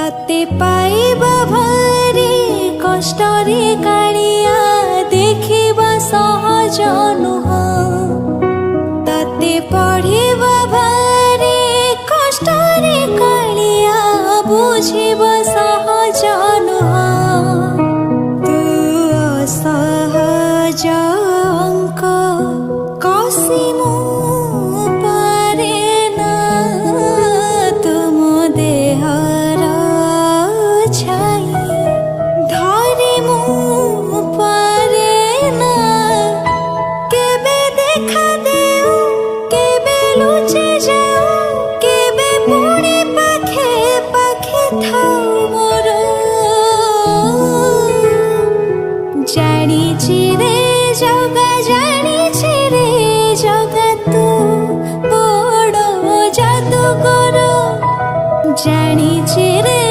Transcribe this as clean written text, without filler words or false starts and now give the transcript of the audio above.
তাতে পাইবা ভারি কষ্টরে কালিয়া দেখিবা সহজ নুহ। তাতে পঢ়িবা ভারি কষ্টরে কালিয়া বুঝিবা সহজ নুহ। তু অসহজ অঙ্ক কষিমু পারে না তুম দেহর ছাই ধরিমু পারে না। কেবে দেখা দেও কেবে লুচি যাও কেবে পুଣି পাখে পাখে থাও মোর। জানিছি রে জগা জানিছি রে জগা তু বড় জাদুকর। জানিছি রে